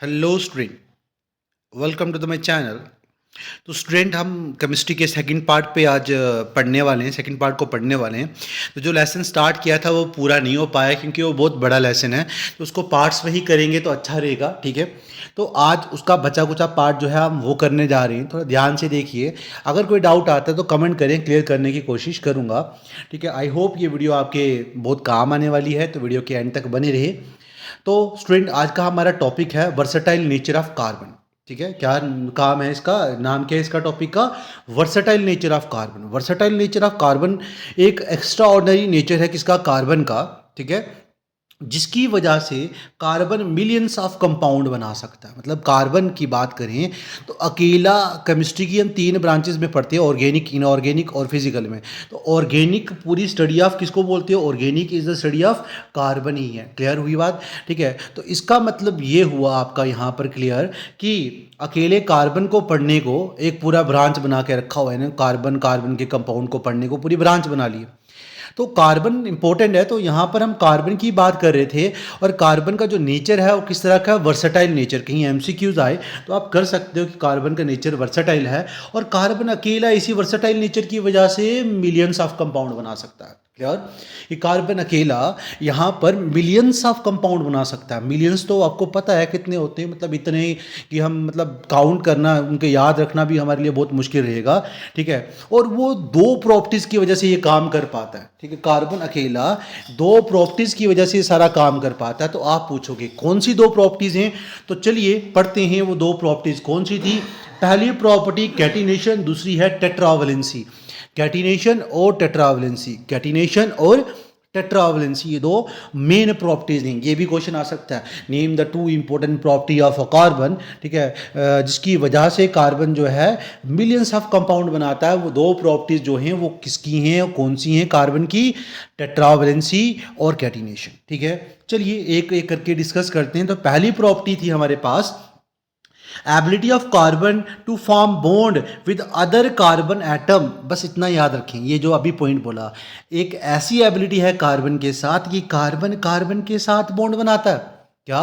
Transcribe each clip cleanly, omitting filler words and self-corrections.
Hello student, welcome to the my channel. तो student, हम chemistry के सेकंड पार्ट पे आज पढ़ने वाले हैं, सेकंड पार्ट को पढ़ने वाले हैं। तो जो लेसन स्टार्ट किया था वो पूरा नहीं हो पाया क्योंकि वो बहुत बड़ा लेसन है, तो उसको पार्ट्स में ही करेंगे तो अच्छा रहेगा। ठीक है, तो आज उसका बचा कुचा पार्ट जो है हम वो करने जा रहे हैं। थोड़ा ध्यान से देखिए, अगर कोई डाउट आता है तो कमेंट करें, क्लियर करने की कोशिश करूँगा। ठीक है, आई होप ये वीडियो आपके बहुत काम आने वाली है, तो वीडियो के एंड तक बने रहे। तो स्टूडेंट, आज का हमारा टॉपिक है वर्सेटाइल नेचर ऑफ कार्बन। ठीक है, क्या काम है इसका, नाम क्या है इसका टॉपिक का? Versatile nature of carbon. Versatile nature of carbon एक एक्स्ट्रा ऑर्डिनरी नेचर है किसका? कार्बन का। ठीक है, जिसकी वजह से कार्बन मिलियंस ऑफ कंपाउंड बना सकता है। मतलब कार्बन की बात करें तो अकेला केमिस्ट्री की हम तीन ब्रांचेस में पढ़ते हैं, ऑर्गेनिक, इनऑर्गेनिक और फिजिकल में। तो ऑर्गेनिक पूरी स्टडी ऑफ किसको बोलते हैं? Organic is the study of carbon ही है। क्लियर हुई बात? ठीक है, तो इसका मतलब ये हुआ आपका यहाँ पर क्लियर कि अकेले कार्बन को पढ़ने को एक पूरा ब्रांच बना के रखा हुआ है ना, कार्बन कार्बन के कंपाउंड को पढ़ने को पूरी ब्रांच बना ली। तो कार्बन इंपॉर्टेंट है, तो यहाँ पर हम कार्बन की बात कर रहे थे। और कार्बन का जो नेचर है वो किस तरह का है? Versatile nature. कहीं एमसीक्यूज आए तो आप कर सकते हो कि कार्बन का नेचर वर्सेटाइल है, और कार्बन अकेला इसी वर्सेटाइल नेचर की वजह से मिलियंस ऑफ कंपाउंड बना सकता है। क्लियर? ये कार्बन अकेला यहाँ पर मिलियंस ऑफ कंपाउंड बना सकता है। मिलियंस तो आपको पता है कितने होते हैं, मतलब इतने कि हम मतलब काउंट करना, उनके याद रखना भी हमारे लिए बहुत मुश्किल रहेगा। ठीक है, और वो दो प्रॉपर्टीज़ की वजह से ये काम कर पाता है। ठीक है, कार्बन अकेला दो प्रॉपर्टीज़ की वजह से ये सारा काम कर पाता है। तो आप पूछोगे कौन सी दो प्रॉपर्टीज़ हैं, तो चलिए पढ़ते हैं वो दो प्रॉपर्टीज़ कौन सी थी। पहली प्रॉपर्टी कैटिनेशन, दूसरी है टेट्रावलेंसी। कैटिनेशन और टेट्रावलेंसी, कैटिनेशन और टेट्रावलेंसी, ये दो मेन प्रॉपर्टीज हैं। ये भी क्वेश्चन आ सकता है, name the two important property of a carbon. ठीक है, जिसकी वजह से कार्बन जो है मिलियंस ऑफ कंपाउंड बनाता है। वो दो प्रॉपर्टीज जो हैं वो किसकी हैं, कौन सी हैं कार्बन की? टेट्रावलेंसी और कैटिनेशन। ठीक है, चलिए एक एक करके डिस्कस करते हैं। तो पहली प्रॉपर्टी थी हमारे पास ability of carbon to form bond with other carbon atom. बस इतना याद रखें, ये जो अभी पॉइंट बोला, एक ऐसी एबिलिटी है कार्बन के साथ कि कार्बन कार्बन के साथ बॉन्ड बनाता है। क्या?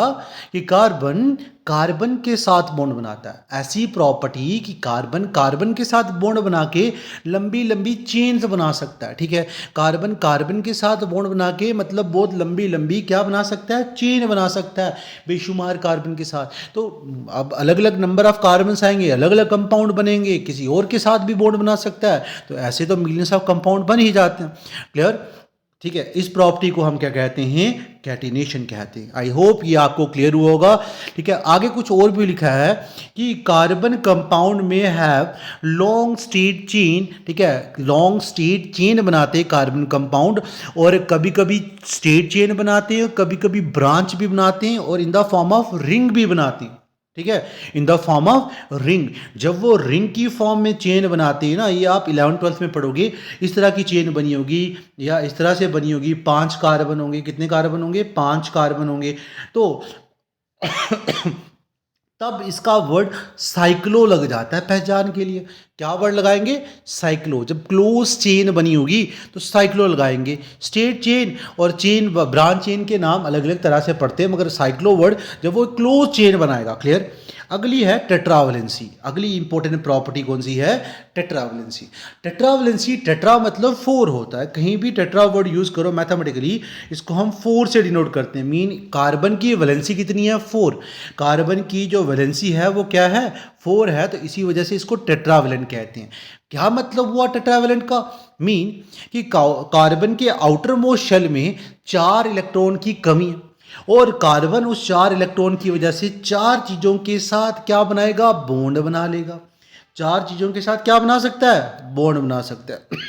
कि कार्बन कार्बन के साथ बॉन्ड बनाता है। ऐसी प्रॉपर्टी कि कार्बन कार्बन के साथ बॉन्ड बना के लंबी लंबी चेन्स बना सकता है। ठीक है, कार्बन कार्बन के साथ बॉन्ड बना के मतलब बहुत लंबी लंबी क्या बना सकता है? चेन बना सकता है बेशुमार कार्बन के साथ। तो अब अलग अलग नंबर ऑफ कार्बन आएंगे, अलग अलग कंपाउंड बनेंगे, किसी और के साथ भी बॉन्ड बना सकता है। तो ऐसे तो मिलियंस ऑफ कंपाउंड बन ही जाते हैं। क्लियर? ठीक है, इस प्रॉपर्टी को हम क्या कहते हैं? कैटिनेशन कहते हैं। आई होप ये आपको क्लियर हुआ होगा। ठीक है, आगे कुछ और भी लिखा है कि कार्बन कंपाउंड में हैव लॉन्ग स्टेट चेन। ठीक है, लॉन्ग स्टेट चेन बनाते हैं कार्बन कंपाउंड, और कभी कभी स्टेट चेन बनाते हैं, कभी कभी ब्रांच भी बनाते हैं, और in the form of ring भी बनाते हैं। ठीक है, in the form of ring. जब वो रिंग की फॉर्म में चेन बनाते हैं ना, ये आप 11th-12th में पढ़ोगे, इस तरह की चेन बनी होगी या इस तरह से बनी होगी। 5 कार्बन होंगे, कितने कार्बन होंगे? 5 कार्बन होंगे। तो तब इसका वर्ड साइक्लो लग जाता है पहचान के लिए। क्या वर्ड लगाएंगे? साइक्लो। जब क्लोज चेन बनी होगी तो साइक्लो लगाएंगे। स्टेट चेन और चेन ब्रांच चेन के नाम अलग अलग तरह से पढ़ते हैं, मगर साइक्लो वर्ड जब वो क्लोज चेन बनाएगा। क्लियर? अगली है टेट्रावलेंसी। अगली इंपॉर्टेंट प्रॉपर्टी कौन सी है? टेट्रावलेंसी। टेट्रावलेंसी, टेट्रा मतलब 4 होता है। कहीं भी टेट्रा वर्ड यूज करो मैथमेटिकली, इसको हम 4 से डिनोट करते हैं। मीन कार्बन की वैलेंसी कितनी है? 4। कार्बन की जो वैलेंसी है वो क्या है? 4 है। तो इसी वजह से इसको टेट्रावेलेंट कहते हैं। क्या मतलब हुआ टेट्रावेलेंट का? मीन कि कार्बन के आउटर मोस्ट शेल में 4 इलेक्ट्रॉन की कमी है, और कार्बन उस 4 इलेक्ट्रॉन की वजह से 4 चीजों के साथ क्या बनाएगा? बॉन्ड बना लेगा। 4 चीजों के साथ क्या बना सकता है? बॉन्ड बना सकता है।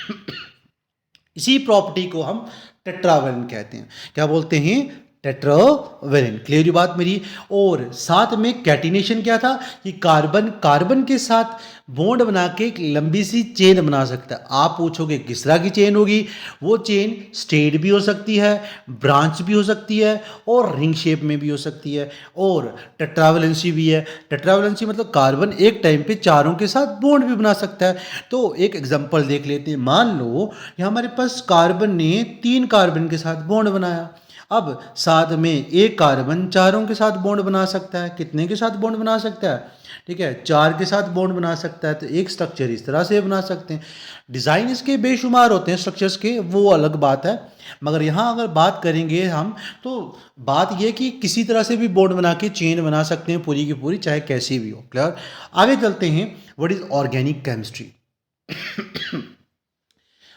इसी प्रॉपर्टी को हम टेट्रावेलेंट कहते हैं। क्या बोलते हैं? टेट्रावेलेंट। क्लियर ये बात मेरी? और साथ में कैटिनेशन क्या था कि कार्बन कार्बन के साथ बॉन्ड बना के एक लंबी सी चेन बना सकता है। आप पूछोगे किस तरह की चेन होगी? वो चेन स्ट्रेट भी हो सकती है, ब्रांच भी हो सकती है, और रिंग शेप में भी हो सकती है, और टेट्रावेलेंसी भी है। टेट्रावेलेंसी मतलब कार्बन एक टाइम पे चारों के साथ बॉन्ड भी बना सकता है। तो एक एग्जांपल देख लेते हैं। मान लो कि हमारे पास कार्बन ने 3 कार्बन के साथ बॉन्ड बनाया। अब साथ में एक कार्बन चारों के साथ बॉन्ड बना सकता है। कितने के साथ बॉन्ड बना सकता है? ठीक है, 4 के साथ बॉन्ड बना सकता है। तो एक स्ट्रक्चर इस तरह से बना सकते हैं। डिज़ाइन इसके बेशुमार होते हैं स्ट्रक्चर्स के, वो अलग बात है। मगर यहाँ अगर बात करेंगे हम, तो बात ये कि किसी तरह से भी बॉन्ड बना के चेन बना सकते हैं पूरी की पूरी, चाहे कैसी भी हो। क्लियर? आगे चलते हैं। What is organic chemistry?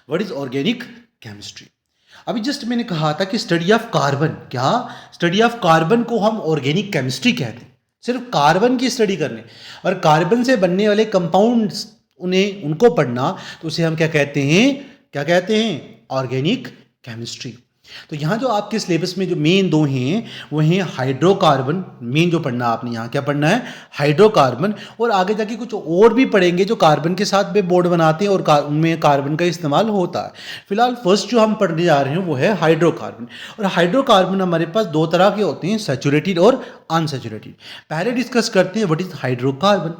What is organic chemistry? अभी जस्ट मैंने कहा था कि स्टडी ऑफ कार्बन, क्या स्टडी ऑफ कार्बन को हम ऑर्गेनिक केमिस्ट्री कहते हैं। सिर्फ कार्बन की स्टडी करने और कार्बन से बनने वाले कंपाउंड्स उन्हें उनको पढ़ना, तो उसे हम क्या कहते हैं? क्या कहते हैं? Organic chemistry. तो यहाँ जो आपके सिलेबस में जो मेन दो हैं वो हैं हाइड्रोकार्बन। मेन जो पढ़ना आपने यहाँ क्या पढ़ना है? हाइड्रोकार्बन। और आगे जाके कुछ और भी पढ़ेंगे जो कार्बन के साथ भी बॉन्ड बनाते हैं और उनमें कार्बन का इस्तेमाल होता है। फिलहाल फर्स्ट जो हम पढ़ने जा रहे हैं वो है हाइड्रोकार्बन। और हाइड्रोकार्बन हमारे पास दो तरह के होते हैं, सैचुरेटेड और अनसैचुरेटेड। पहले डिस्कस करते हैं व्हाट इज हाइड्रोकार्बन।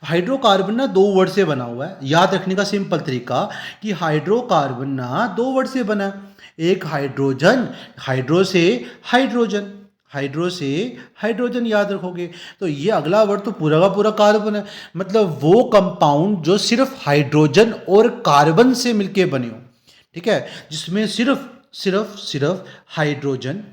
हाइड्रोकार्बन ना दो वर्ड से बना हुआ है। याद रखने का सिंपल तरीका कि हाइड्रोकार्बन ना दो वर्ड से बना है। एक हाइड्रोजन, हाइड्रो से हाइड्रोजन, हाइड्रो से हाइड्रोजन याद रखोगे। तो ये अगला वर्ड तो पूरा का पूरा कार्बन है। मतलब वो कंपाउंड जो सिर्फ हाइड्रोजन और कार्बन से मिलके बने हो। ठीक है, जिसमें सिर्फ सिर्फ सिर्फ हाइड्रोजन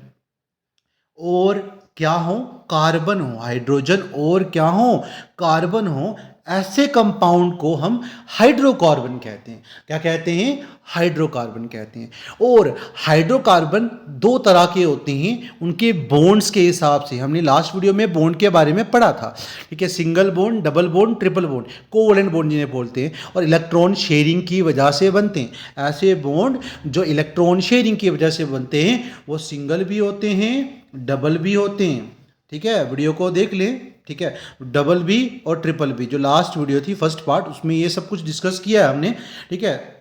और क्या हो? कार्बन हो। हाइड्रोजन और क्या हो? कार्बन हो। ऐसे कंपाउंड को हम हाइड्रोकार्बन कहते हैं। क्या कहते हैं? हाइड्रोकार्बन कहते हैं। और हाइड्रोकार्बन दो तरह के होते हैं उनके बॉन्ड्स के हिसाब से। हमने लास्ट वीडियो में बॉन्ड के बारे में पढ़ा था। ठीक है, single bond, double bond, triple bond, covalent bond जिन्हें बोलते हैं, और इलेक्ट्रॉन शेयरिंग की वजह से बनते हैं। ऐसे बॉन्ड जो इलेक्ट्रॉन शेयरिंग की वजह से बनते हैं वो सिंगल भी होते हैं, डबल भी होते हैं। ठीक है, वीडियो को देख लें। ठीक है, डबल भी और ट्रिपल भी, जो लास्ट वीडियो थी फर्स्ट पार्ट, उसमें ये सब कुछ डिस्कस किया है हमने। ठीक है,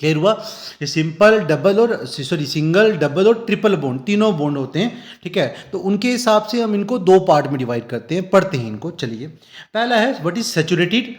क्लियर हुआ? ये सिंपल, डबल और सिंगल, डबल और ट्रिपल बॉन्ड, तीनों बॉन्ड होते हैं। ठीक है, तो उनके हिसाब से हम इनको दो पार्ट में डिवाइड करते हैं, पढ़ते हैं इनको। चलिए, पहला है व्हाट इज सैचुरेटेड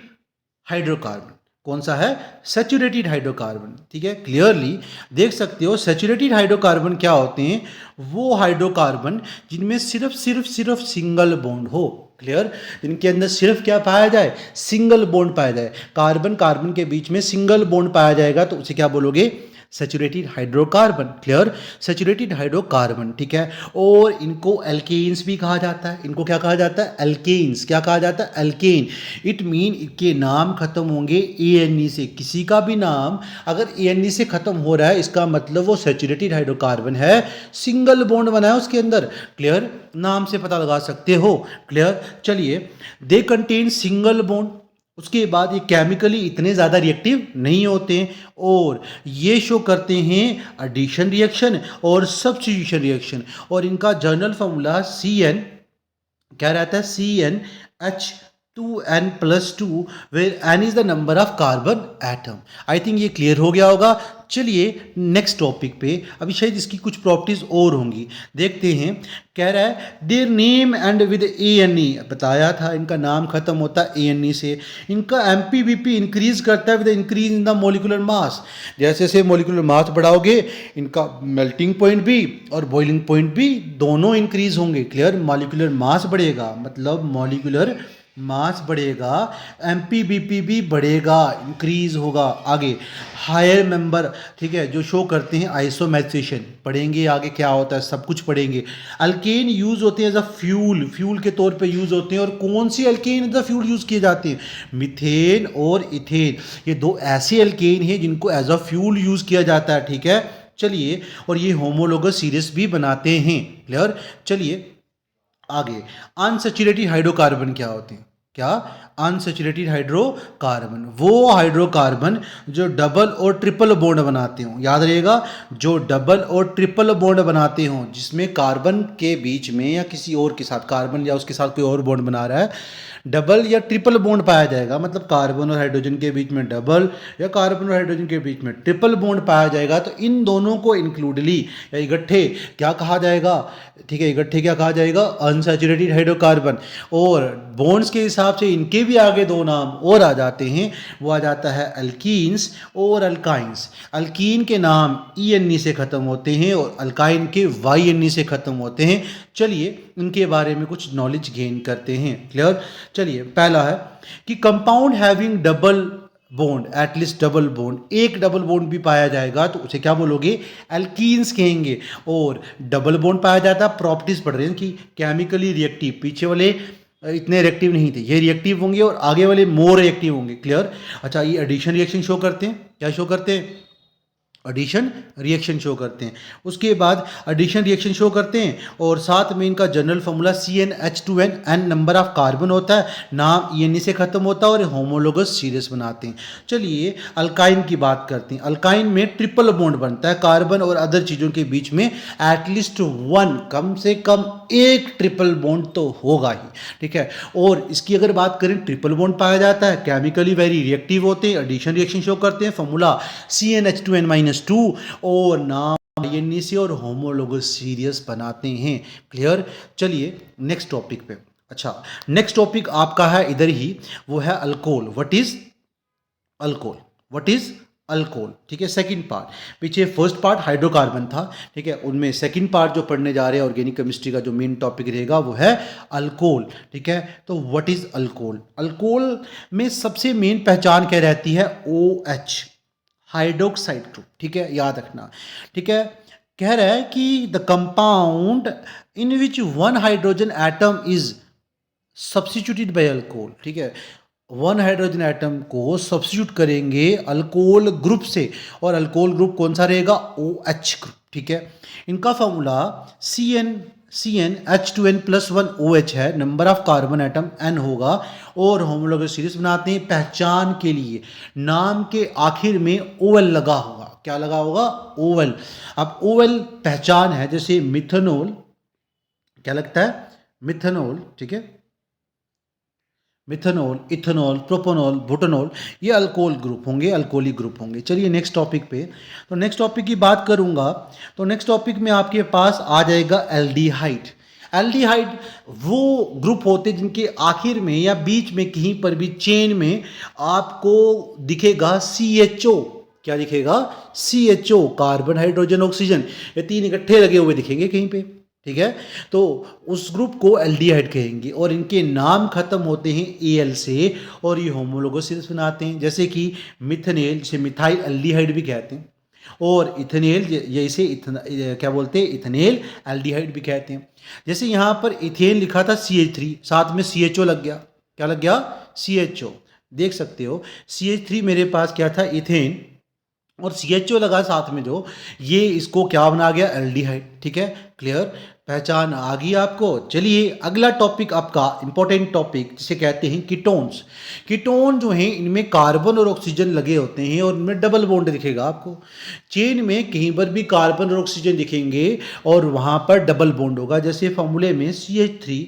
हाइड्रोकार्बन। कौन सा है? Saturated hydrocarbon. ठीक है, क्लियरली देख सकते हो सैचुरेटेड हाइड्रोकार्बन क्या होते हैं? वो हाइड्रोकार्बन जिनमें सिर्फ सिर्फ सिर्फ सिंगल बॉन्ड हो। क्लियर? जिनके अंदर सिर्फ क्या पाया जाए? सिंगल बॉन्ड पाया जाए। कार्बन कार्बन के बीच में सिंगल बॉन्ड पाया जाएगा तो उसे क्या बोलोगे? Saturated hydrocarbon. Clear? Saturated hydrocarbon. ठीक है, और इनको एल्केन्स भी कहा जाता है। इनको क्या कहा जाता है? एल्केन्स। क्या कहा जाता है? एल्केन। इट मीन इनके नाम खत्म होंगे एन से। किसी का भी नाम अगर एन से खत्म हो रहा है इसका मतलब वो सैचुरेटेड हाइड्रोकार्बन है, सिंगल बॉन्ड बना है उसके अंदर। क्लियर? नाम से पता लगा सकते हो। क्लियर? चलिए, दे कंटेन सिंगल बॉन्ड। उसके बाद ये केमिकली इतने ज़्यादा रिएक्टिव नहीं होते हैं और ये शो करते हैं एडिशन रिएक्शन और सब्स्टिट्यूशन रिएक्शन। और इनका जर्नल फॉर्मूला CN क्या रहता है? CnH2n+2 where n is the number of carbon atom. I think ये क्लियर हो गया होगा। चलिए नेक्स्ट टॉपिक पे। अभी शायद इसकी कुछ प्रॉपर्टीज और होंगी, देखते हैं। कह रहा है their name and with ANE। बताया था इनका नाम खत्म होता है ANE से। इनका MPBP इंक्रीज करता है with increase in the molecular mass. जैसे जैसे मोलिकुलर मास बढ़ाओगे इनका मेल्टिंग पॉइंट भी और बॉइलिंग पॉइंट भी दोनों इंक्रीज होंगे। क्लियर? मॉलिकुलर मास बढ़ेगा मतलब मॉलिकुलर मास बढ़ेगा, MPBP भी बढ़ेगा, इंक्रीज होगा। आगे हायर मेंबर, ठीक है, जो शो करते हैं आइसोमेराइजेशन। पढ़ेंगे आगे क्या होता है, सब कुछ पढ़ेंगे। अल्केन यूज होते हैं एज अ फ्यूल, फ्यूल के तौर पे यूज होते हैं। और कौन सी alkane as a fuel use किए जाते हैं? मीथेन और इथेन। ये दो ऐसे अल्केन हैं जिनको एज अ फ्यूल यूज किया जाता है। ठीक है, चलिए, और ये होमोलोगस सीरीज भी बनाते हैं। क्लियर? चलिए आगे, अनसैचुरेटेड हाइड्रोकार्बन क्या होते हैं? क्या? अनसैचुरेटेड हाइड्रोकार्बन, वो हाइड्रोकार्बन जो डबल और ट्रिपल बॉन्ड बनाते हों। याद रहेगा, जो डबल और ट्रिपल बॉन्ड बनाते हों, जिसमें कार्बन के बीच में या किसी और के साथ, कार्बन या उसके साथ कोई और बॉन्ड बना रहा है, डबल या ट्रिपल बॉन्ड पाया जाएगा। मतलब कार्बन और हाइड्रोजन के बीच में डबल या कार्बन और हाइड्रोजन के बीच में ट्रिपल बॉन्ड पाया जाएगा। तो इन दोनों को इंक्लूडली या इकट्ठे क्या कहा जाएगा? ठीक है, इकट्ठे क्या कहा जाएगा? Unsaturated hydrocarbon. और बॉन्ड्स के हिसाब हिसाब से इनके भी आगे दो नाम और आ जाते हैं, वो आ जाता है अल्कीन्स और अल्काइंस। अल्कीन के नाम ई से ख़त्म होते हैं और अल्काइन के वाई से ख़त्म होते हैं। चलिए इनके बारे में कुछ नॉलेज गेन करते हैं। क्लियर? चलिए पहला है कि compound having double bond, at least double bond, एक डबल बॉन्ड भी पाया जाएगा तो उसे क्या बोलोगे? एल्कीन्स कहेंगे। और डबल बॉन्ड पाया जाता है, प्रॉपर्टीज पढ़ रहे हैं कि केमिकली रिएक्टिव, पीछे वाले इतने रिएक्टिव नहीं थे, ये रिएक्टिव होंगे और आगे वाले मोर रिएक्टिव होंगे। क्लियर? अच्छा, ये एडिशन रिएक्शन शो करते हैं। क्या शो करते हैं? एडिशन रिएक्शन शो करते हैं। उसके बाद एडिशन रिएक्शन शो करते हैं और साथ में इनका general formula CnH2n, n number of carbon होता है, नाम ई से ख़त्म होता है और होमोलोगस सीरीज बनाते हैं। चलिए अल्काइन की बात करते हैं। अल्काइन में ट्रिपल बॉन्ड बनता है कार्बन और अदर चीज़ों के बीच में, एटलीस्ट वन, कम से कम एक ट्रिपल बॉन्ड तो होगा ही। ठीक है? और इसकी अगर बात करें, ट्रिपल बॉन्ड पाया जाता है, केमिकली वेरी रिएक्टिव होते हैं, एडिशन रिएक्शन शो करते हैं, फॉर्मूला CnH2n-2 और नाम ई से और होमोलोगस सीरीज बनाते हैं। क्लियर? चलिए नेक्स्ट टॉपिक पे। अच्छा, नेक्स्ट टॉपिक आपका है इधर ही, वो है alcohol. What is alcohol? What is alcohol? ठीक है, सेकंड पार्ट। पीछे फर्स्ट पार्ट हाइड्रोकार्बन था, ठीक है, उनमें सेकंड पार्ट जो पढ़ने जा रहे हैं ऑर्गेनिक केमिस्ट्री का जो मेन टॉपिक रहेगा वो है अल्कोहल। ठीक है, तो व्हाट इज अल्कोहल? अल्कोहल में सबसे मेन पहचान क्या रहती है? OH, hydroxide group. ठीक है, याद रखना। ठीक है, कह रहा है कि the compound in which one hydrogen atom is substituted by alcohol. ठीक है, वन हाइड्रोजन एटम को सब्स्टिट्यूट करेंगे अल्कोहल ग्रुप से, और अल्कोहल ग्रुप कौन सा रहेगा? OH group. ठीक है, इनका फॉर्मूला CnH2n+1 OH है, number of carbon atom n होगा और होमोलोगस सीरीज बनाते हैं। पहचान के लिए नाम के आखिर में OL लगा होगा। क्या लगा होगा? OL। अब OL पहचान है, जैसे मिथेनॉल, क्या लगता है? मिथेनॉल। ठीक है, मिथेनॉल, इथेनॉल, प्रोपेनॉल, बुटानॉल, ये अल्कोहल ग्रुप होंगे, अल्कोहलिक ग्रुप होंगे। चलिए नेक्स्ट टॉपिक पे। तो नेक्स्ट टॉपिक की बात करूंगा तो नेक्स्ट टॉपिक में आपके पास आ जाएगा एल्डिहाइड। एल्डिहाइड वो ग्रुप होते हैं जिनके आखिर में या बीच में कहीं पर भी चेन में आपको दिखेगा CHO। क्या दिखेगा? CHO, कार्बन हाइड्रोजन ऑक्सीजन, ये तीन इकट्ठे लगे हुए दिखेंगे कहीं पे। ठीक है, तो उस ग्रुप को एल्डिहाइड कहेंगे और इनके नाम खत्म होते हैं AL से और ये होमोलोगस सीरीज बनाते हैं। जैसे कि मिथेनेल, जिसे मिथाइल एल्डिहाइड भी कहते हैं, और इथेनेल, ये इसे क्या बोलते हैं? इथेनेल एल्डिहाइड भी कहते हैं। जैसे यहाँ पर इथेन लिखा था CH3, साथ में CHO लग गया। क्या लग गया? CHO। देख सकते हो CH3 मेरे पास क्या था? इथेन, और CHO लगा साथ में जो, ये इसको क्या बना गया? एल्डिहाइड। ठीक है, क्लियर? पहचान आ गई आपको। चलिए अगला टॉपिक आपका इंपॉर्टेंट टॉपिक, जिसे कहते हैं कीटोन्स। कीटोन जो हैं इनमें कार्बन और ऑक्सीजन लगे होते हैं और इनमें डबल बॉन्ड दिखेगा आपको। चेन में कहीं पर भी कार्बन और ऑक्सीजन दिखेंगे और वहाँ पर डबल बॉन्ड होगा। जैसे फॉर्मूले में CH3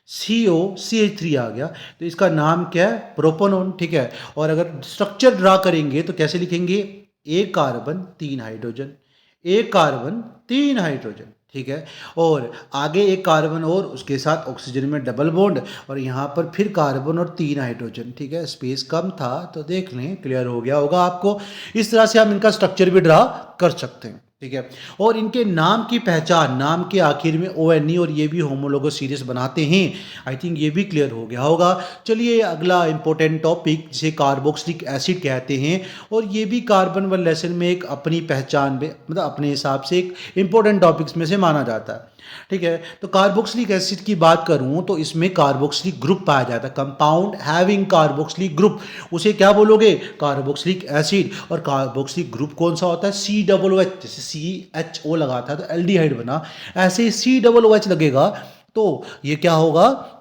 CO CH3 आ गया, तो इसका नाम क्या है? प्रोपेनॉन। ठीक है, और अगर स्ट्रक्चर ड्रा करेंगे तो कैसे लिखेंगे? एक कार्बन तीन हाइड्रोजन, एक कार्बन तीन हाइड्रोजन। ठीक है, और आगे एक कार्बन और उसके साथ ऑक्सीजन में डबल बॉन्ड, और यहाँ पर फिर कार्बन और तीन हाइड्रोजन। ठीक है, स्पेस कम था तो देख लें, क्लियर हो गया होगा आपको। इस तरह से हम इनका स्ट्रक्चर भी ड्रा कर सकते हैं। ठीक है, और इनके नाम की पहचान, नाम के आखिर में ONE और ये भी होमोलोगस सीरीज बनाते हैं। आई थिंक ये भी क्लियर हो गया होगा। चलिए अगला इंपॉर्टेंट टॉपिक, जिसे कार्बोक्सिलिक एसिड कहते हैं, और ये भी कार्बन वन लेसन में एक अपनी पहचान में, मतलब अपने हिसाब से एक इंपॉर्टेंट टॉपिक्स में से माना जाता है। ठीक है, तो कार्बोक्सिलिक एसिड की बात करूं तो इसमें कार्बोक्सिलिक ग्रुप पाया जाता है, कंपाउंड हैविंग कार्बोक्सिलिक ग्रुप, उसे क्या बोलोगे? Carboxylic acid. और कार्बोक्सिलिक ग्रुप कौन सा होता है? COOH। जैसे CHO लगा था तो एल्डिहाइड बना, ऐसे ही COOH लगेगा तो ये क्या होगा?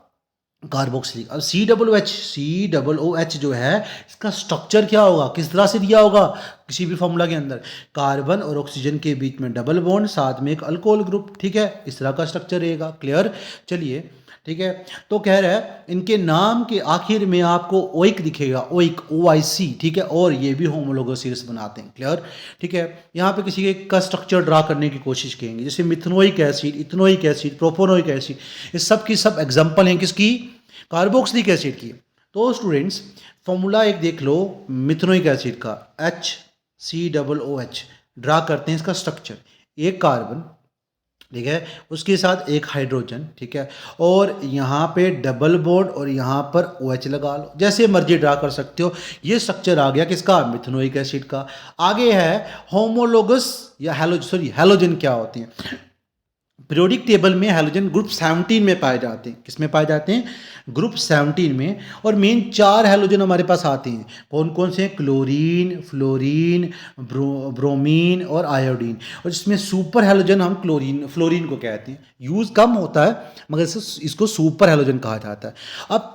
कार्बोक्सिलिक। अब COOH जो है, इसका स्ट्रक्चर क्या होगा? किस तरह से दिया होगा? किसी भी फॉर्मूला के अंदर कार्बन और ऑक्सीजन के बीच में डबल बॉन्ड, साथ में एक अल्कोहल ग्रुप। ठीक है, इस तरह का स्ट्रक्चर रहेगा। क्लियर? चलिए, ठीक है, तो कह रहा है इनके नाम के आखिर में आपको ओइक दिखेगा, ओइक, OIC। ठीक है, और ये भी होमोलोगस सीरीज बनाते हैं। क्लियर? ठीक है, यहाँ पे किसी का स्ट्रक्चर ड्रा करने की कोशिश करेंगे, जैसे methanoic acid, ethanoic acid, propanoic acid, ये सब की सब एग्जाम्पल हैं किसकी? कार्बोक्सिलिक एसिड की। तो स्टूडेंट्स फॉर्मूला एक देख लो मिथेनोइक एसिड का, HCOOH ड्रा करते हैं इसका स्ट्रक्चर, एक कार्बन, ठीक है, उसके साथ एक हाइड्रोजन, ठीक है, और यहाँ पे डबल बॉन्ड और यहाँ पर OH लगा लो, जैसे मर्जी ड्रा कर सकते हो। ये स्ट्रक्चर आ गया किसका, मिथेनोइक एसिड का। आगे है होमोलोगस या हैलोजन क्या होते हैं। पीरियोडिक टेबल में हैलोजन ग्रुप 17 में पाए जाते हैं। किस में पाए जाते हैं, ग्रुप 17 में। और मेन 4 हैलोजन हमारे पास आते हैं, कौन कौन से, क्लोरीन, फ्लोरीन, ब्रोमीन और आयोडीन। और जिसमें सुपर हैलोजन हम फ्लोरीन को कहते हैं, यूज़ कम होता है मगर इसको सुपर हैलोजन कहा जाता है। अब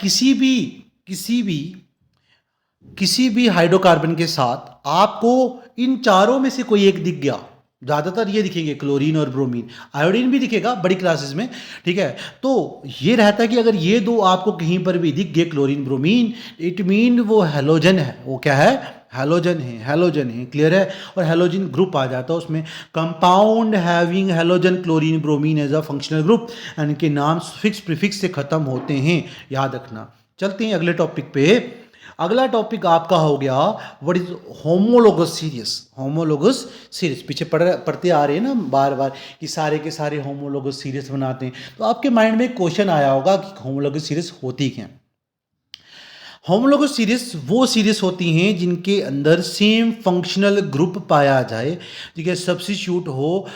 किसी भी हाइड्रोकार्बन के साथ आपको इन चारों में से कोई एक दिख गया, ज़्यादातर ये दिखेंगे क्लोरीन और ब्रोमीन, आयोडीन भी दिखेगा बड़ी क्लासेस में, ठीक है। तो ये रहता है कि अगर ये दो आपको कहीं पर भी दिख गए क्लोरीन ब्रोमीन, इट मीन वो हैलोजन है। वो क्या है, हैलोजन है, क्लियर है। और हैलोजन ग्रुप आ जाता है उसमें, compound having halogen chlorine bromine as a functional group, यानी कि नाम फिक्स प्रीफिक्स से खत्म होते हैं, याद रखना। चलते हैं अगले टॉपिक पे। अगला टॉपिक आपका हो गया व्हाट इज होमोलोगस सीरीज। पीछे पढ़ते आ रहे हैं ना बार बार कि सारे के सारे होमोलोगस सीरीज बनाते हैं, तो आपके माइंड में क्वेश्चन आया होगा कि होमोलोगस सीरीज होती क्या। होमोलोगस सीरीज वो सीरीज होती हैं जिनके अंदर सेम फंक्शनल ग्रुप पाया जाए, ठीक है, सब्स्टिट्यूट हो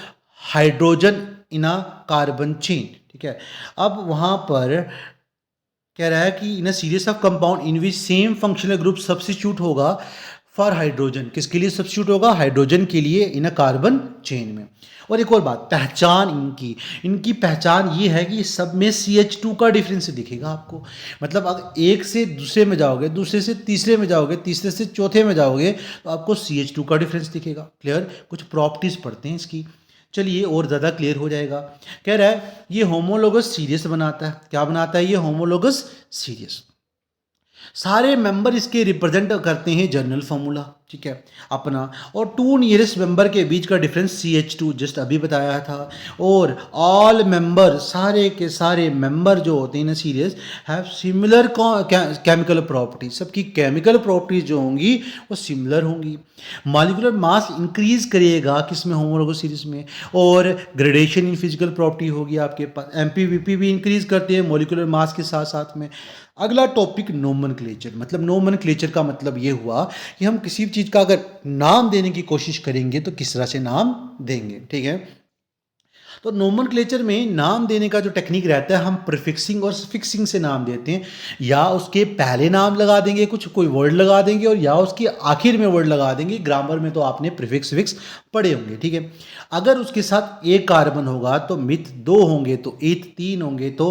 hydrogen in a carbon chain, ठीक है। अब वहाँ पर कह रहा है कि in a series of compound in which same functional group substitute होगा फॉर हाइड्रोजन। किसके लिए सब्स्टिट्यूट होगा, हाइड्रोजन के लिए इन अ कार्बन चेन में। और एक और बात, पहचान इनकी पहचान ये है कि सब में CH2 का डिफरेंस दिखेगा आपको। मतलब अगर एक से दूसरे में जाओगे, दूसरे से तीसरे में जाओगे, तीसरे से चौथे में जाओगे, तो आपको CH2 का डिफरेंस दिखेगा। क्लियर, कुछ प्रॉपर्टीज पढ़ते हैं इसकी, चलिए और ज़्यादा क्लियर हो जाएगा। कह रहा है ये होमोलोगस सीरीज बनाता है। क्या बनाता है ये, होमोलोगस सीरीज। सारे मेंबर इसके रिप्रेजेंट करते हैं जनरल फार्मूला, ठीक है, अपना। और टू नियरेस्ट मेंबर के बीच का डिफरेंस CH2 जस्ट अभी बताया था। और ऑल मेंबर, सारे के सारे मेंबर जो होते हैं ना series, have similar chemical properties. सबकी केमिकल प्रॉपर्टीज जो होंगी वो सिमिलर होंगी। मॉलिक्यूलर मास इंक्रीज करेगा किसमें, होमोलोगस सीरीज में। और ग्रेडेशन इन फिजिकल प्रॉपर्टी होगी आपके पास। MPVP भी इंक्रीज करते हैं मॉलिक्यूलर मास के साथ साथ में। अगला टॉपिक नोमेनक्लेचर। मतलब नोमेनक्लेचर का मतलब ये हुआ कि हम किसी चीज़ का अगर नाम देने की कोशिश करेंगे तो किस तरह से नाम देंगे, ठीक है। तो नोमेनक्लेचर में नाम देने का जो टेक्निक रहता है, हम प्रीफिक्सिंग और सफिक्सिंग से नाम देते हैं। या उसके पहले नाम लगा देंगे, कोई वर्ड लगा देंगे, और या उसके आखिर में वर्ड लगा देंगे। ग्रामर में तो आपने प्रीफिक्स फिक्स पढ़े होंगे, ठीक है। अगर उसके साथ एक कार्बन होगा तो मिथ 2 होंगे, तो ईथ 3 होंगे, तो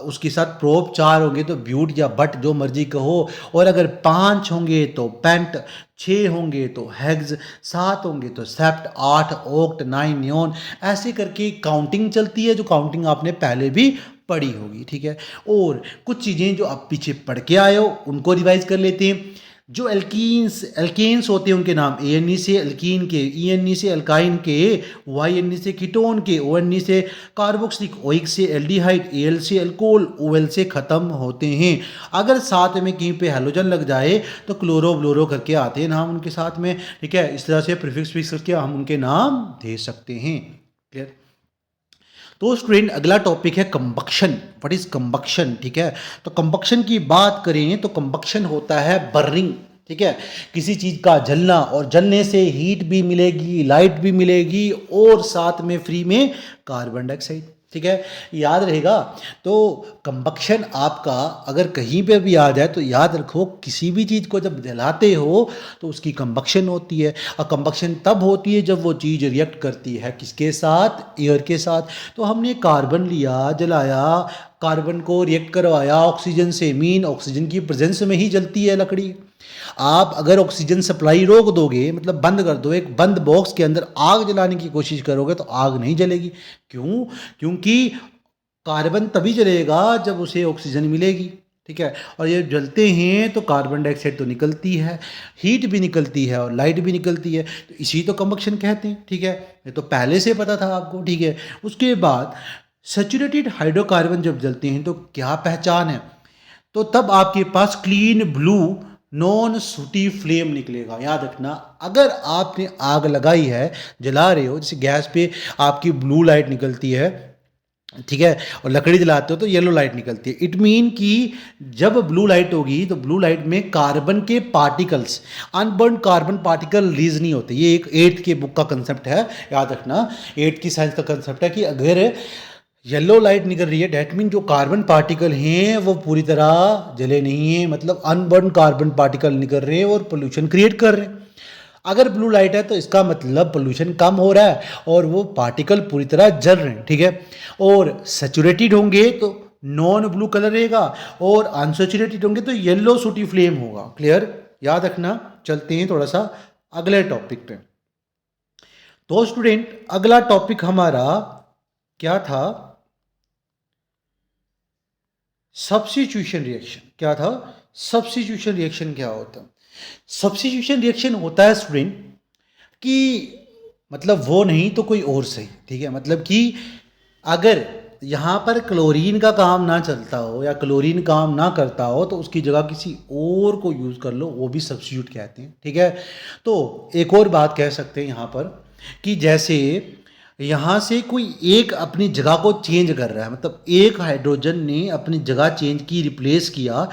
उसके साथ प्रोप 4 होंगे, तो ब्यूट या बट जो मर्जी कहो। और अगर 5 होंगे तो पेंट, 6 होंगे तो हेग्स, 7 होंगे तो सेप्ट, 8 ओक्ट, 9 नियोन। ऐसे करके काउंटिंग चलती है, जो काउंटिंग आपने पहले भी पढ़ी होगी, ठीक है। और कुछ चीज़ें जो आप पीछे पढ़ के आए हो उनको रिवाइज कर लेते हैं। जो एल्केन्स होते हैं उनके नाम, ANE से एल्कीन के, ENE से एल्काइन के, YNE से कीटोन के, ONE से कार्बोक्सिलिक, OX से एल्डिहाइड, AL से एल्कोहल, OL से ख़त्म होते हैं। अगर साथ में कहीं पे हैलोजन लग जाए तो क्लोरो ब्लोरो करके आते हैं नाम उनके साथ में, ठीक है। इस तरह से प्रीफिक्स फिक्स करके हम उनके नाम दे सकते हैं। क्लियर। तो स्टूडेंट अगला टॉपिक है कंबक्शन। व्हाट इज कंबक्शन, ठीक है। तो कंबक्शन की बात करें तो कंबक्शन होता है बर्निंग, ठीक है, किसी चीज़ का जलना। और जलने से हीट भी मिलेगी, लाइट भी मिलेगी, और साथ में फ्री में कार्बन डाइऑक्साइड, ठीक है, याद रहेगा। तो कंबक्शन आपका अगर कहीं पे भी आ जाए तो याद रखो, किसी भी चीज़ को जब जलाते हो तो उसकी कंबक्शन होती है। और कंबक्शन तब होती है जब वो चीज़ रिएक्ट करती है किसके साथ, एयर के साथ। तो हमने कार्बन लिया, जलाया, कार्बन को रिएक्ट करवाया ऑक्सीजन से, मीन ऑक्सीजन की प्रेजेंस में ही जलती है लकड़ी। आप अगर ऑक्सीजन सप्लाई रोक दोगे, मतलब बंद कर दो, एक बंद बॉक्स के अंदर आग जलाने की कोशिश करोगे तो आग नहीं जलेगी। क्यों, क्योंकि कार्बन तभी जलेगा जब उसे ऑक्सीजन मिलेगी, ठीक है। और ये जलते हैं तो कार्बन डाइऑक्साइड तो निकलती है, हीट भी निकलती है और लाइट भी निकलती है, तो इसी तो कंबक्शन कहते हैं, ठीक है। ये तो पहले से पता था आपको, ठीक है। उसके बाद सैचुरेटेड हाइड्रोकार्बन जब जलते हैं तो क्या पहचान है? तो तब आपके पास क्लीन ब्लू नॉन सूटी फ्लेम निकलेगा। याद रखना, अगर आपने आग लगाई है, जला रहे हो, जैसे गैस पे आपकी ब्लू लाइट निकलती है, ठीक है, और लकड़ी जलाते हो तो येलो लाइट निकलती है। इट मीन कि जब ब्लू लाइट होगी तो ब्लू लाइट में कार्बन के particles, unburn carbon particle release नहीं होते। ये एक एट्थ के बुक का कंसेप्ट है, याद रखना, एट्थ की साइंस का कंसेप्ट है कि अगर येलो लाइट निकल रही है डैट मीन जो कार्बन पार्टिकल हैं वो पूरी तरह जले नहीं हैं, मतलब अनबर्न कार्बन पार्टिकल निकल रहे हैं और पोल्यूशन क्रिएट कर रहे हैं। अगर ब्लू लाइट है तो इसका मतलब पोल्यूशन कम हो रहा है और वो पार्टिकल पूरी तरह जल रहे हैं, ठीक है। और सैचुरेटेड होंगे तो नॉन ब्लू कलर रहेगा और अनसैचुरेटेड होंगे तो येलो सूटी फ्लेम होगा। क्लियर? याद रखना। चलते हैं थोड़ा सा अगले टॉपिक पे। तो स्टूडेंट, अगला टॉपिक हमारा क्या था? Substitution reaction. क्या था? सब्स्टिट्यूशन रिएक्शन क्या होता है? सब्स्टिट्यूशन रिएक्शन होता है स्टूडेंट कि मतलब वो नहीं तो कोई और सही, ठीक है। मतलब कि अगर यहाँ पर क्लोरीन का काम ना चलता हो या क्लोरीन काम ना करता हो तो उसकी जगह किसी और को यूज़ कर लो, वो भी सब्स्टिट्यूट कहते हैं, ठीक है। तो एक और बात कह सकते हैं यहाँ पर कि जैसे यहाँ से कोई एक अपनी जगह को चेंज कर रहा है, मतलब एक हाइड्रोजन ने अपनी जगह चेंज की, रिप्लेस किया,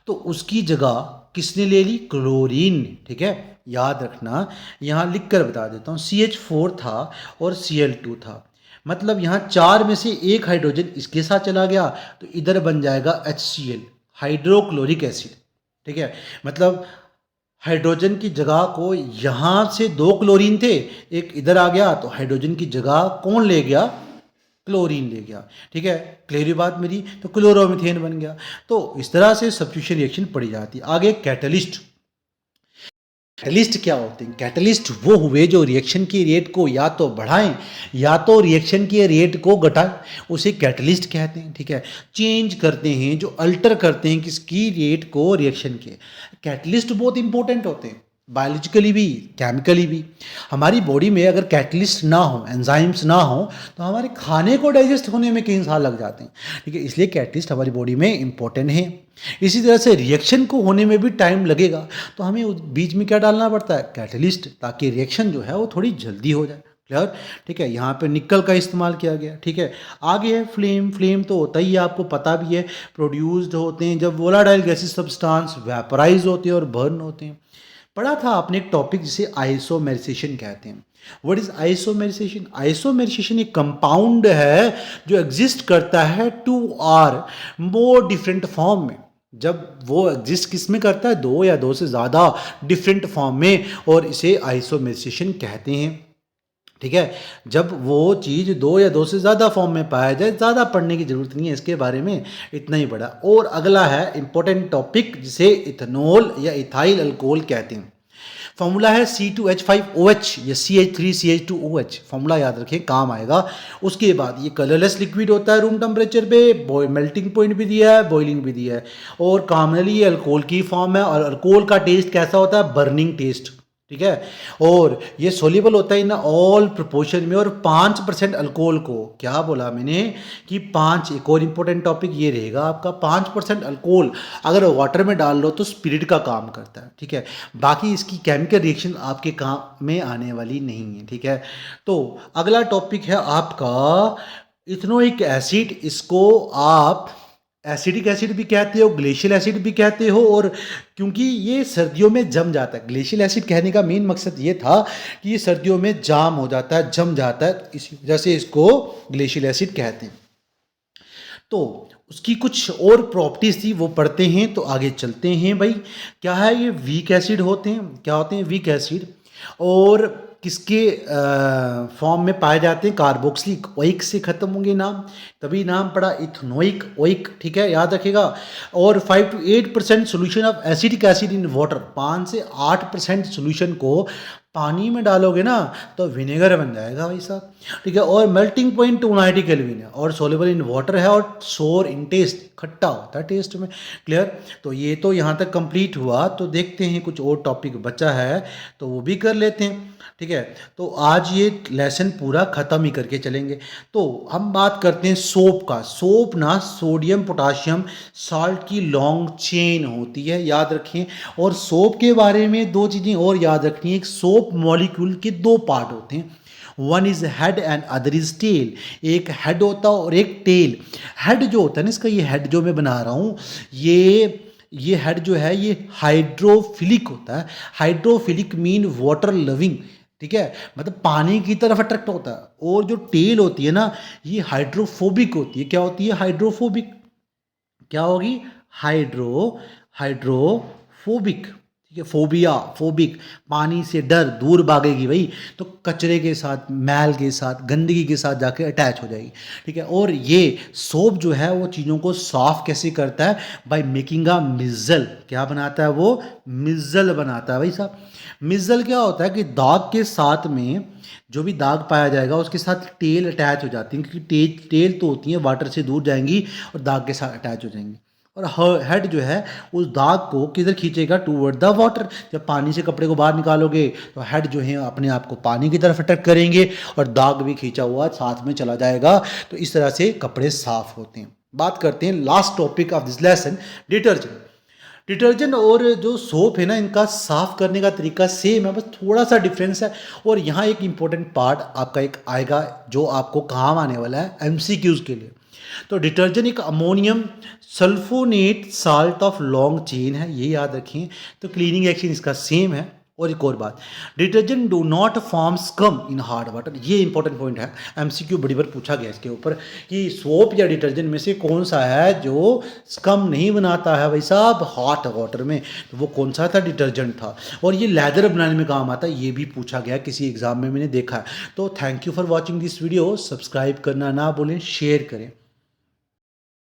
तो उसकी जगह किसने ले ली? क्लोरीन ने, ठीक है। याद रखना, यहाँ लिख कर बता देता हूँ, CH4 था और Cl2 था, मतलब यहाँ चार में से एक हाइड्रोजन इसके साथ चला गया तो इधर बन जाएगा HCl, हाइड्रोक्लोरिक एसिड, ठीक है। मतलब हाइड्रोजन की जगह को यहाँ से दो क्लोरीन थे, एक इधर आ गया तो हाइड्रोजन की जगह कौन ले गया? क्लोरीन ले गया, ठीक है। क्लियर बात मेरी? तो क्लोरोमीथेन बन गया। तो इस तरह से सब्स्टिट्यूशन रिएक्शन पड़ी जाती है। आगे कैटलिस्ट। कैटलिस्ट क्या होते हैं? कैटलिस्ट वो हुए जो रिएक्शन की रेट को या तो बढ़ाएं या तो रिएक्शन की रेट को घटाएं, उसे कैटलिस्ट कहते हैं, ठीक है। चेंज करते हैं, जो अल्टर करते हैं किसकी? रेट को, रिएक्शन के। कैटलिस्ट बहुत इंपॉर्टेंट होते हैं, बायोलॉजिकली भी, केमिकली भी। हमारी बॉडी में अगर कैटलिस्ट ना हो, एंजाइम्स ना हो, तो हमारे खाने को डाइजेस्ट होने में कई साल लग जाते हैं, ठीक है। इसलिए कैटलिस्ट हमारी बॉडी में इंपॉर्टेंट है। इसी तरह से रिएक्शन को होने में भी टाइम लगेगा, तो हमें उस बीच में क्या डालना पड़ता है? कैटलिस्ट, ताकि रिएक्शन जो है वो थोड़ी जल्दी हो जाए। क्लियर? ठीक है। यहाँ पे निकल का इस्तेमाल किया गया, ठीक है। आगे है फ्लेम। फ्लेम तो होता ही है, आपको पता भी है, प्रोड्यूस्ड होते हैं जब वोलाटाइल गैसेस सब्सटेंस वेपराइज होते हैं और बर्न होते हैं। पढ़ा था आपने एक टॉपिक जिसे आइसोमेरिसेशन कहते हैं। What is आइसोमेरिसेशन? आइसोमेरिसेशन एक कंपाउंड है जो एग्जिस्ट करता है 2 और मोर डिफरेंट फॉर्म में। जब वो एग्जिस्ट किस में करता है? दो या दो से ज़्यादा डिफरेंट फॉर्म में, और इसे आइसोमेरिसेशन कहते हैं, ठीक है। जब वो चीज़ दो या दो से ज़्यादा फॉर्म में पाया जाए, ज़्यादा पढ़ने की ज़रूरत नहीं है इसके बारे में, इतना ही पढ़ा। और अगला है इंपॉर्टेंट टॉपिक जिसे इथेनॉल या इथाइल अल्कोहल कहते हैं। फॉर्मूला है C2H5OH या CH3CH2OH। फॉर्मूला याद रखें, काम आएगा। उसके बाद ये कलरलेस लिक्विड होता है रूम टेम्परेचर पे, मेल्टिंग पॉइंट भी दिया है, बॉइलिंग भी दिया है, और कॉमनली ये अल्कोहल की फॉर्म है। और अल्कोहल का टेस्ट कैसा होता है? बर्निंग टेस्ट, ठीक है। और ये सोल्यूबल होता है इन ऑल प्रोपोर्शन में। और 5% अल्कोहल को, क्या बोला मैंने कि 5, एक और इंपॉर्टेंट टॉपिक ये रहेगा आपका, 5% अल्कोहल अगर वाटर में डाल लो तो स्पिरिट का काम करता है, ठीक है। बाकी इसकी केमिकल रिएक्शन आपके काम में आने वाली नहीं है, ठीक है। तो अगला टॉपिक है आपका इथेनोइक एसिड। इसको आप एसिडिक एसिड भी कहते हो, ग्लेशियल एसिड भी कहते हो, और क्योंकि ये सर्दियों में जम जाता है। ग्लेशियल एसिड कहने का मेन मकसद ये था कि ये सर्दियों में जाम हो जाता है, जम जाता है, इसी वजह से इसको ग्लेशियल एसिड कहते हैं। तो उसकी कुछ और प्रॉपर्टीज थी, वो पढ़ते हैं। तो आगे चलते हैं भाई। क्या है ये? वीक एसिड होते हैं। क्या होते हैं वीक एसिड? और किसके फॉर्म में पाए जाते हैं? कार्बोक्सिलिक ओइक से खत्म होंगे नाम, तभी नाम पड़ा इथेनोइक ओइक, ठीक है, याद रखेगा। और 5 to 8% solution of acidic acid in water, 5 से 8% सोल्यूशन को पानी में डालोगे ना तो विनेगर बन जाएगा भाई साहब, ठीक है। और मेल्टिंग पॉइंट 290 केल्विन है, और सोलेबल इन वाटर है, और सोर इन टेस्ट, खट्टा होता है टेस्ट में। क्लियर? तो ये तो यहाँ तक कंप्लीट हुआ। तो देखते हैं कुछ और टॉपिक बचा है तो वो भी कर लेते हैं। ठीक है। तो आज ये लेसन पूरा ख़त्म ही करके चलेंगे। तो हम बात करते हैं सोप का। सोप ना सोडियम पोटाशियम साल्ट की लॉन्ग चेन होती है, याद रखें। और सोप के बारे में दो चीज़ें और याद रखनी है। एक सोप मॉलिक्यूल के दो पार्ट होते हैं, one is head and other is tail. एक हेड होता है और एक टेल। हेड जो होता है ना, इसका ये हेड जो मैं बना रहा हूँ, ये हेड जो है ये हाइड्रोफिलिक होता है। हाइड्रोफिलिक मीन वाटर लविंग, ठीक है, मतलब पानी की तरफ अट्रैक्ट होता है। और जो टेल होती है ना, ये हाइड्रोफोबिक होती है। क्या होती है? हाइड्रोफोबिक। क्या होगी? हाइड्रो हाइड्रोफोबिक, ठीक है। फोबिया, फोबिक, पानी से डर, दूर भागेगी भाई, तो कचरे के साथ, मैल के साथ, गंदगी के साथ जाके अटैच हो जाएगी, ठीक है। और ये सोप जो है वो चीज़ों को साफ कैसे करता है? By making a micelle. क्या बनाता है वो? मिज़ल बनाता है भाई साहब। मिज़ल क्या होता है कि दाग के साथ में जो भी दाग पाया जाएगा उसके साथ टेल अटैच हो जाती है, क्योंकि टेल तो होती है वाटर से दूर जाएंगी और दाग के साथ अटैच हो जाएंगी। और हेड जो है उस दाग को किधर खींचेगा? Toward the water. जब पानी से कपड़े को बाहर निकालोगे तो हेड जो है अपने आप को पानी की तरफ अट्रैक्ट करेंगे और दाग भी खींचा हुआ साथ में चला जाएगा। तो इस तरह से कपड़े साफ होते हैं। बात करते हैं last topic of this lesson, detergent. Detergent और जो सोप है ना, इनका साफ़ करने का तरीका सेम है, बस थोड़ा सा डिफरेंस है। और यहाँ एक इंपॉर्टेंट पार्ट आपका एक आएगा जो आपको काम आने वाला है एमसीक्यूज़ के लिए। तो डिटर्जेंट एक ammonium sulphonate salt of long chain है, ये याद रखें। तो क्लीनिंग एक्शन इसका सेम है। और एक और बात, detergent do not form scum in hard water. ये इंपॉर्टेंट पॉइंट है, एमसीक्यू बड़ी बार पूछा गया इसके ऊपर कि सोप या डिटर्जेंट में से कौन सा है जो स्कम नहीं बनाता है भाई साहब हॉट वाटर में? तो वो कौन सा था? डिटर्जेंट था। और ये लेदर बनाने में काम आता है, ये भी पूछा गया किसी एग्जाम में, मैंने देखा है। तो thank you for watching this video. Subscribe करना ना भूलें, शेयर करें।